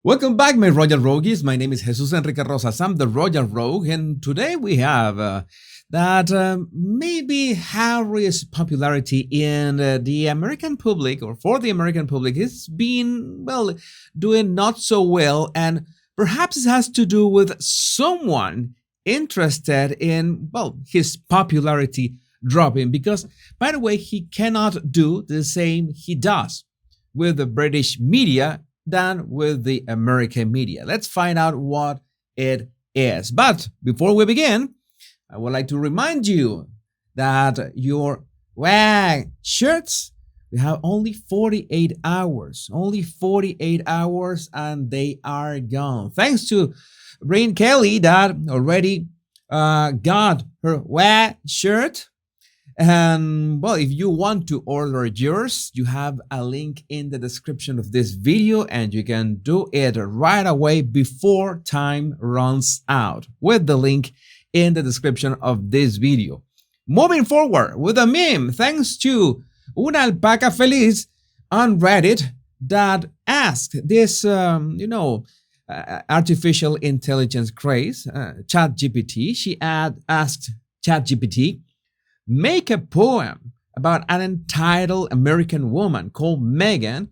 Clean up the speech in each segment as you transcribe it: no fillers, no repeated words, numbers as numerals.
Welcome back, my Royal Rogues. My name is Jesus Enrique Rosas. I'm the Royal Rogue, and today we have that maybe Harry's popularity in the American public, or for the American public, has been, well, doing not so well, and perhaps it has to do with someone interested in, well, his popularity dropping, because, by the way, he cannot do the same he does with the British media than with the American media. Let's find out what it is. But before we begin, I would like to remind you that your WAG shirts, we have only 48 hours, and they are gone. Thanks to Brain Kelly that already got her WAG shirt. And well, if you want to order yours, you have a link in the description of this video, and you can do it right away before time runs out with the link in the description of this video. Moving forward with a meme, thanks to Una Alpaca Feliz on Reddit that asked this, artificial intelligence craze, ChatGPT. She asked ChatGPT, make a poem about an entitled American woman called Meghan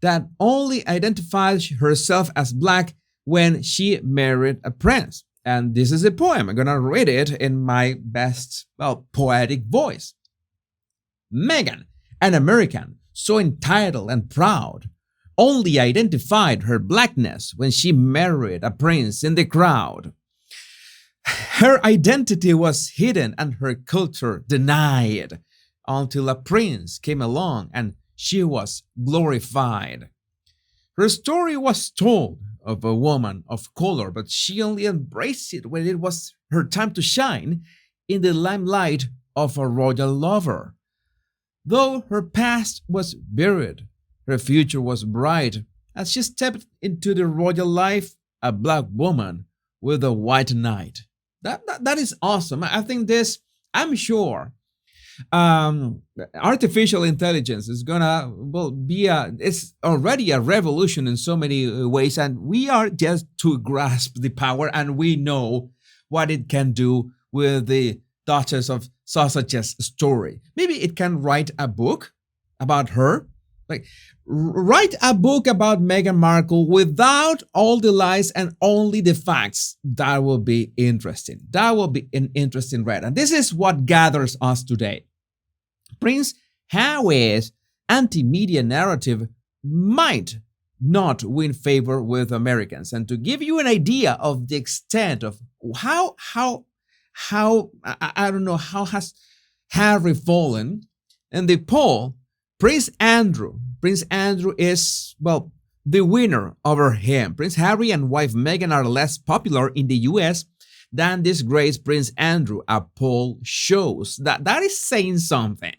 that only identifies herself as black when she married a prince. And this is the poem. I'm going to read it in my best, poetic voice. Meghan, an American, so entitled and proud, only identified her blackness when she married a prince in the crowd. Her identity was hidden and her culture denied until a prince came along and she was glorified. Her story was told of a woman of color, but she only embraced it when it was her time to shine in the limelight of a royal lover. Though her past was buried, her future was bright as she stepped into the royal life, a black woman with a white knight. That is awesome. I think this, I'm sure, artificial intelligence is gonna, it's already a revolution in so many ways, and we are just to grasp the power, and we know what it can do with the Duchess of Sussex story. Maybe it can write a book about her. Like, write a book about Meghan Markle without all the lies and only the facts. That will be interesting. That will be an interesting read. And this is what gathers us today. Prince Harry's anti-media narrative might not win favor with Americans. And to give you an idea of the extent of how I don't know, how has Harry fallen in the poll, Prince Andrew is, the winner over him. Prince Harry and wife Meghan are less popular in the US than disgraced Prince Andrew, a poll shows. That is saying something.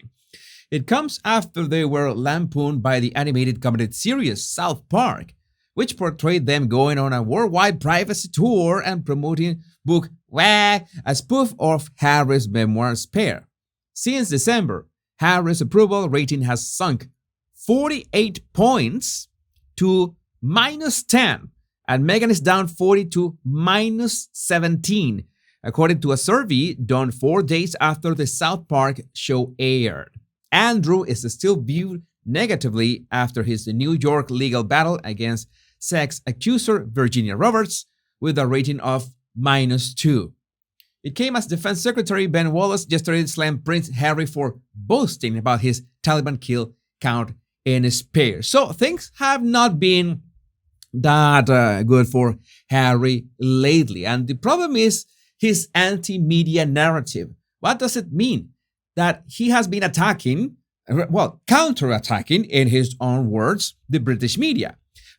It comes after they were lampooned by the animated comedy series South Park, which portrayed them going on a worldwide privacy tour and promoting book WAG, a spoof of Harry's memoir Spare. Since December, Harry's approval rating has sunk 48 points to -10, and Meghan is down 40 to -17, according to a survey done 4 days after the South Park show aired. Andrew is still viewed negatively after his New York legal battle against sex accuser Virginia Roberts with a rating of -2. It came as Defense Secretary Ben Wallace yesterday slammed Prince Harry for boasting about his Taliban kill count in Spare. So things have not been that good for Harry lately. And the problem is his anti-media narrative. What does it mean? That he has been attacking, counterattacking, in his own words, the British media.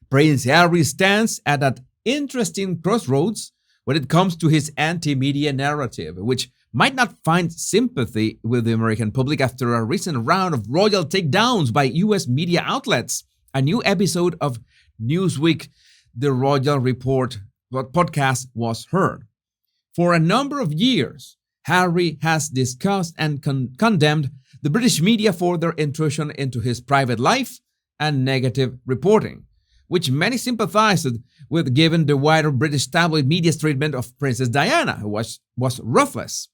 Prince Harry stands at an interesting crossroads when it comes to his anti-media narrative, which might not find sympathy with the American public after a recent round of royal takedowns by US media outlets. A new episode of Newsweek, The Royal Report podcast was heard. For a number of years, Harry has discussed and condemned the British media for their intrusion into his private life and negative reporting. which many sympathized with given the wider British tabloid media's treatment of Princess Diana, who was ruthless.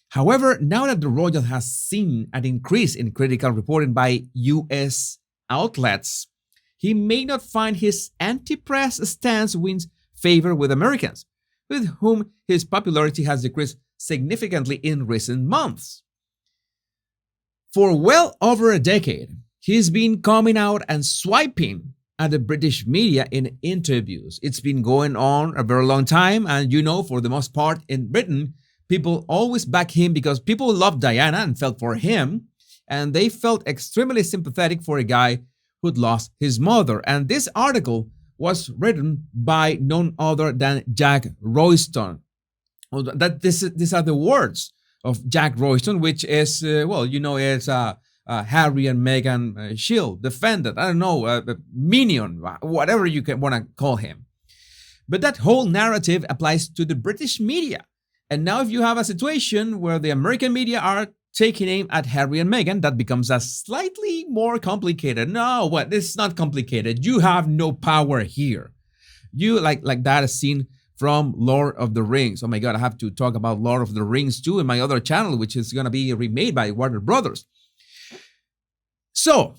However, now that the royal has seen an increase in critical reporting by US outlets, he may not find his anti-press stance wins favor with Americans, with whom his popularity has decreased significantly in recent months. For well over a decade, he's been coming out and swiping at the British media in interviews. It's been going on a very long time, and for the most part in Britain, people always back him because people loved Diana and felt for him, and they felt extremely sympathetic for a guy who'd lost his mother. And this article was written by none other than Jack Royston. These are the words of Jack Royston, which is, it's Harry and Meghan shield, defendant, I don't know, minion, whatever you want to call him. But that whole narrative applies to the British media. And now if you have a situation where the American media are taking aim at Harry and Meghan, that becomes a slightly more complicated. No, it's not complicated. You have no power here. You like that scene from Lord of the Rings. Oh my God, I have to talk about Lord of the Rings too in my other channel, which is going to be remade by Warner Brothers. So,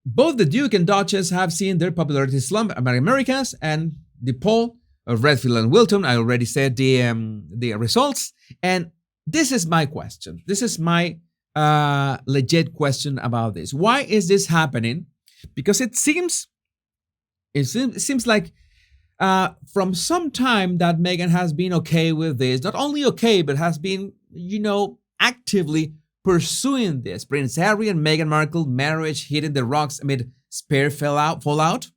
both the Duke and Duchess have seen their popularity slump among Americans, and the poll of Redfield and Wilton, I already said the results, and this is my question. This is my legit question about this. Why is this happening? Because it seems like from some time that Meghan has been okay with this. Not only okay, but has been, actively pursuing this. Prince Harry and Meghan Markle marriage hitting the rocks amid spare fallout.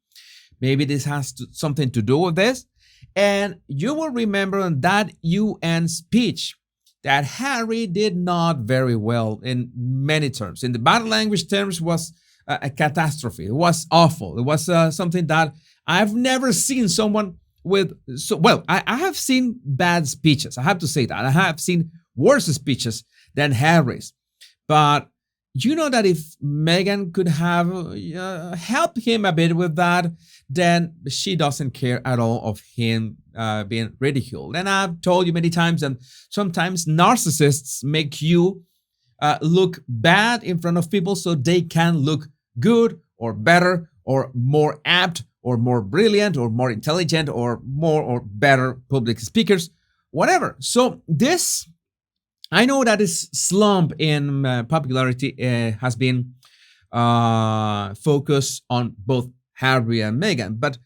Maybe this has something to do with this. And you will remember in that UN speech that Harry did not very well in many terms. In the body language terms, was a catastrophe. It was awful. It was something that I've never seen someone with. I have seen bad speeches. I have to say that. I have seen worse speeches than Harry's. But you know that if Meghan could have helped him a bit with that, then she doesn't care at all of him being ridiculed. And I've told you many times that sometimes narcissists make you look bad in front of people so they can look good or better or more apt or more brilliant or more intelligent or more or better public speakers, whatever. So this, I know that this slump in popularity has been focused on both Harry and Meghan. But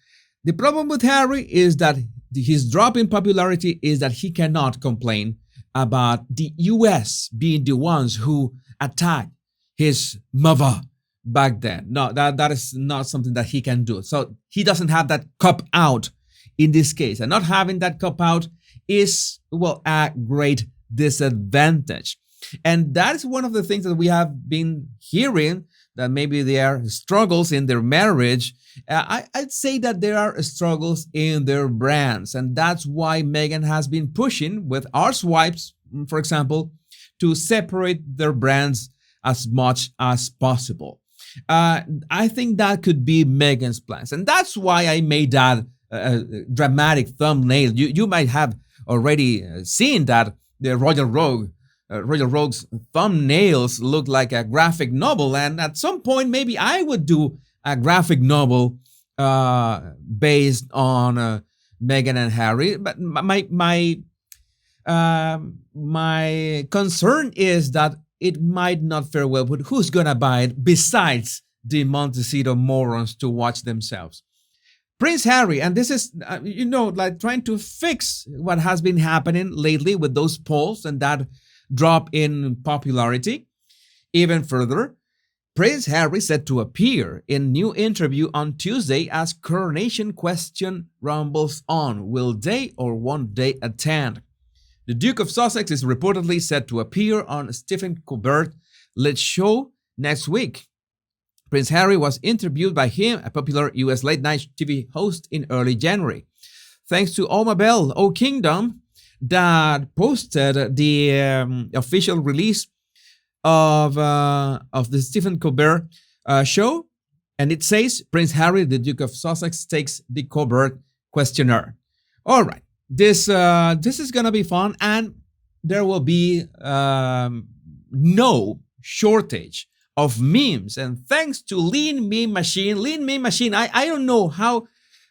the problem with Harry is that his drop in popularity is that he cannot complain about the US being the ones who attacked his mother back then. No, that is not something that he can do. So he doesn't have that cop out in this case. And not having that cop out is, a great disadvantage. And that is one of the things that we have been hearing, that maybe there are struggles in their marriage. I'd say that there are struggles in their brands. And that's why Meghan has been pushing with our swipes, for example, to separate their brands as much as possible. I think that could be Meghan's plans. And that's why I made that dramatic thumbnail. You might have already seen that the Royal Rogue's thumbnails look like a graphic novel, and at some point maybe I would do a graphic novel based on Meghan and Harry. But my concern is that it might not fare well. But who's gonna buy it besides the Montecito morons to watch themselves? Prince Harry, and this is, trying to fix what has been happening lately with those polls and that drop in popularity. Even further, Prince Harry set to appear in new interview on Tuesday as coronation question rumbles on. Will they or won't they attend? The Duke of Sussex is reportedly set to appear on Stephen Colbert's Let's Show next week. Prince Harry was interviewed by him, a popular US late-night TV host, in early January. Thanks to Oma Bell, O Kingdom, that posted the official release of the Stephen Colbert show. And it says Prince Harry, the Duke of Sussex, takes the covert questionnaire. All right, this is gonna be fun, and there will be no shortage of memes. And thanks to Lean Meme Machine, I don't know how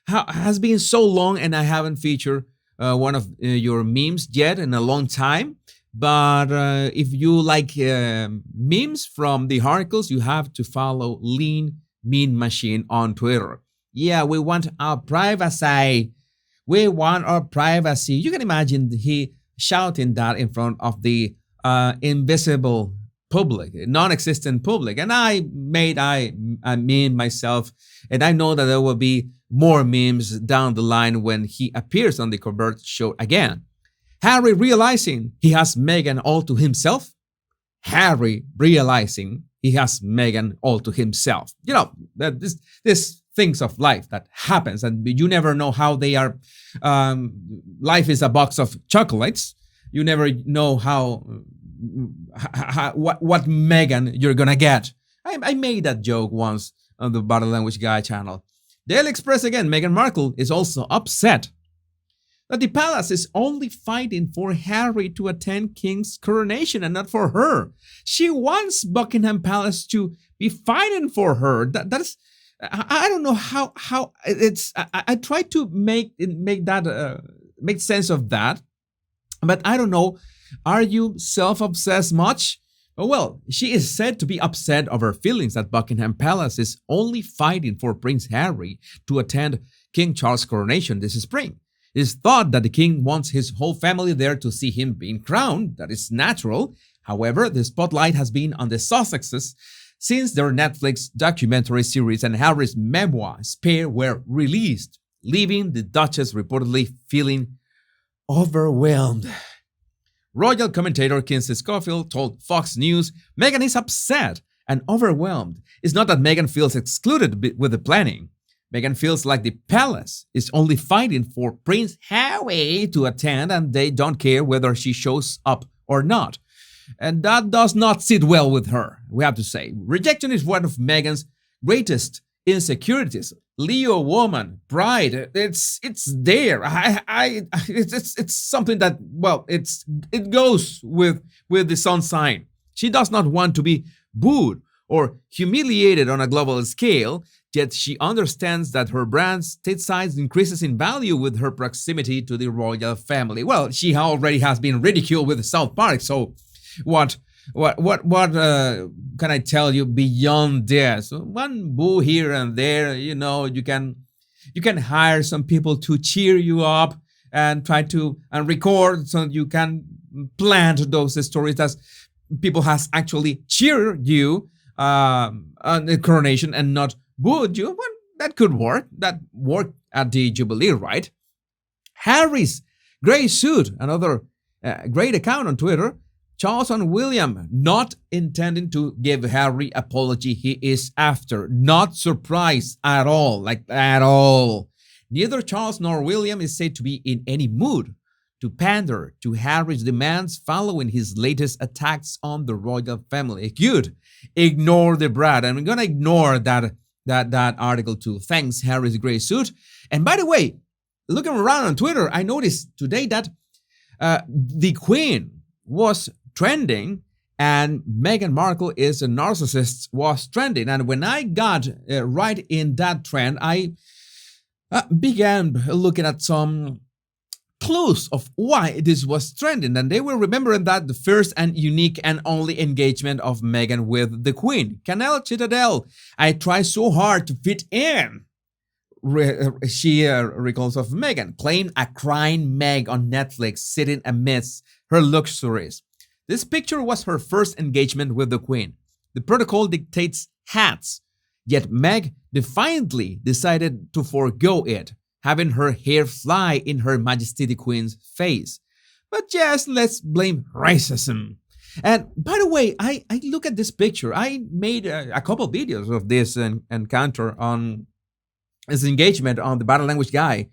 has been so long, and I haven't featured one of your memes yet in a long time. But if you like memes from the articles, you have to follow Lean Mean Machine on Twitter. Yeah, we want our privacy. We want our privacy. You can imagine he shouting that in front of the invisible public, non-existent public. And I meme myself, and I know that there will be more memes down the line when he appears on the covert show again. Harry realizing he has Meghan all to himself. Harry realizing he has Meghan all to himself. You know, that this things of life that happens, and you never know how they are. Life is a box of chocolates. You never know what Meghan you're gonna get. I made that joke once on the Body Language Guy channel. Daily Express again. Meghan Markle is also upset that the palace is only fighting for Harry to attend King's coronation and not for her. She wants Buckingham Palace to be fighting for her. That's I don't know how it's. I try to make that make sense of that, but I don't know. Are you self-obsessed much? Well, she is said to be upset over feelings that Buckingham Palace is only fighting for Prince Harry to attend King Charles' coronation this spring. It is thought that the king wants his whole family there to see him being crowned. That is natural. However, the spotlight has been on the Sussexes since their Netflix documentary series and Harry's memoir, Spare, were released, leaving the Duchess reportedly feeling overwhelmed. Royal commentator Kinsey Schofield told Fox News Meghan is upset and overwhelmed. It's not that Meghan feels excluded with the planning. Meghan feels like the palace is only fighting for Prince Harry to attend, and they don't care whether she shows up or not. And that does not sit well with her, we have to say. Rejection is one of Meghan's greatest insecurities. Leo woman, pride, it's there. It's something that, well, it goes with the sun sign. She does not want to be booed or humiliated on a global scale, yet she understands that her brand's stateside increases in value with her proximity to the royal family. Well, she already has been ridiculed with South Park, so what can I tell you beyond this? One boo here and there, you know, you can hire some people to cheer you up and try to record so you can plant those stories that people has actually cheered you on the coronation and not booed you. Well, that could work. That worked at the Jubilee, right? Harry's gray suit, another great account on Twitter. Charles and William not intending to give Harry apology he is after. Not surprised at all, like at all. Neither Charles nor William is said to be in any mood to pander to Harry's demands following his latest attacks on the royal family. Good. Ignore the brat. And I'm going to ignore that article too. Thanks, Harry's gray suit. And by the way, looking around on Twitter, I noticed today that the Queen was trending and Meghan Markle is a narcissist was trending. And when I got right in that trend, I began looking at some clues of why this was trending. And they will remember that the first and unique and only engagement of Meghan with the Queen. Canal Citadel, I try so hard to fit in. She recalls of Meghan playing a crying Meg on Netflix, sitting amidst her luxuries. This picture was her first engagement with the Queen. The protocol dictates hats, yet Meg defiantly decided to forego it, having her hair fly in Her Majesty the Queen's face. But yes, let's blame racism. And by the way, I look at this picture. I made a couple videos of this encounter on this engagement on the Body Language Guy.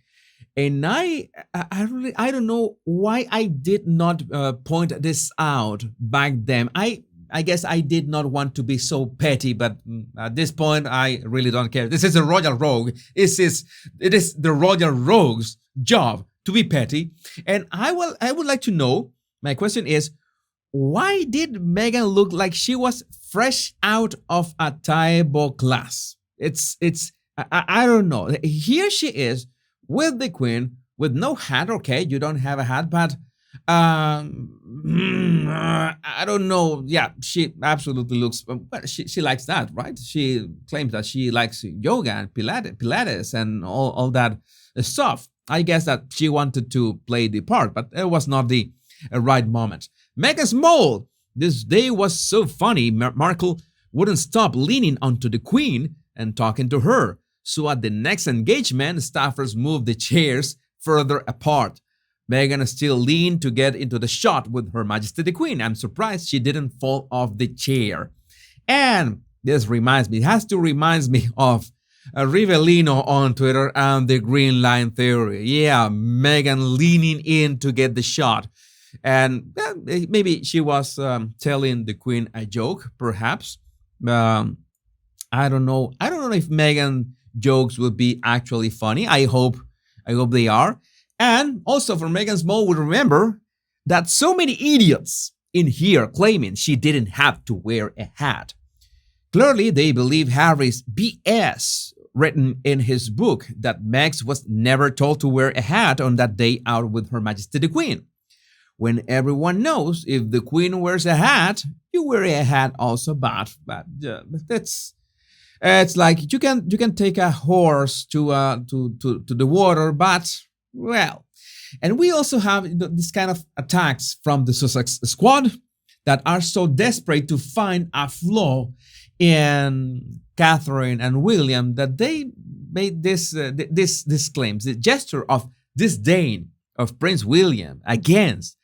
And I don't know why I did not point this out back then. I I guess I did not want to be so petty, but at this point, I really don't care. This is a royal rogue. It is the royal rogue's job to be petty. And I would like to know, my question is, why did Meghan look like she was fresh out of a Taibo class? I don't know. Here she is with the queen with no hat. Okay, you don't have a hat, but I don't know. Yeah, she absolutely looks. But she likes that, right? She claims that she likes yoga and Pilates and all that stuff. I guess that she wanted to play the part, but it was not the right moment. Meghan's mole this day was so funny. Markle wouldn't stop leaning onto the queen and talking to her. So at the next engagement, staffers moved the chairs further apart. Meghan still leaned to get into the shot with Her Majesty the Queen. I'm surprised she didn't fall off the chair. And this has to remind me of Rivellino on Twitter and the Green Line Theory. Yeah, Meghan leaning in to get the shot. And maybe she was telling the Queen a joke, perhaps. I don't know. I don't know if Meghan jokes would be actually funny. I hope they are. And also for Meghan's mole, we remember that so many idiots in here claiming she didn't have to wear a hat. Clearly, they believe Harry's BS written in his book that Meghan was never told to wear a hat on that day out with Her Majesty the Queen. When everyone knows if the Queen wears a hat, you wear a hat also, but it's like you can take a horse to the water, but well. And we also have this kind of attacks from the Sussex squad that are so desperate to find a flaw in Catherine and William that they made this claims, the gesture of disdain of Prince William against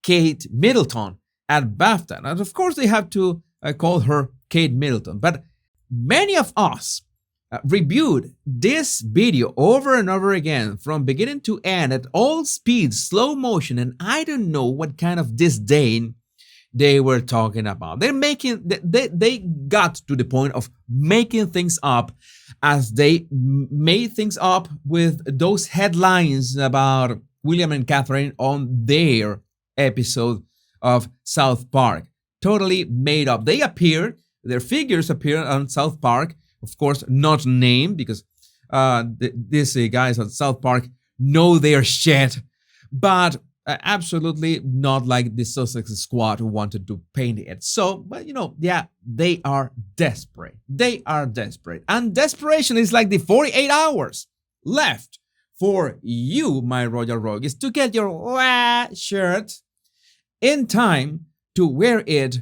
Kate Middleton at BAFTA. And of course, they have to call her Kate Middleton. But many of us reviewed this video over and over again from beginning to end at all speeds, slow motion, and I don't know what kind of disdain they were talking about. They got to the point of making things up as they made things up with those headlines about William and Catherine on their episode of South Park. Totally made up. Their figures appeared on South Park, of course, not named because these guys on South Park know their shit, but absolutely not like the Sussex squad who wanted to paint it. So, but yeah, they are desperate. They are desperate. And desperation is like the 48 hours left for you, my Royal Rogue, is to get your shirt in time to wear it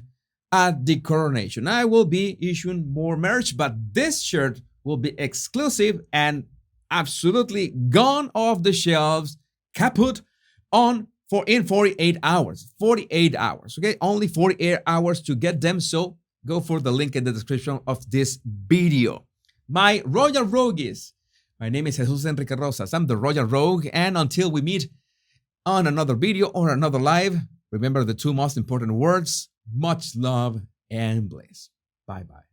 at the coronation. I will be issuing more merch, but this shirt will be exclusive and absolutely gone off the shelves, kaput in 48 hours. 48 hours, okay? Only 48 hours to get them, so go for the link in the description of this video. My Royal Rogues, my name is Jesus Enrique Rosas. I'm the Royal Rogue, and until we meet on another video or another live, remember the two most important words: much love and bliss. Bye-bye.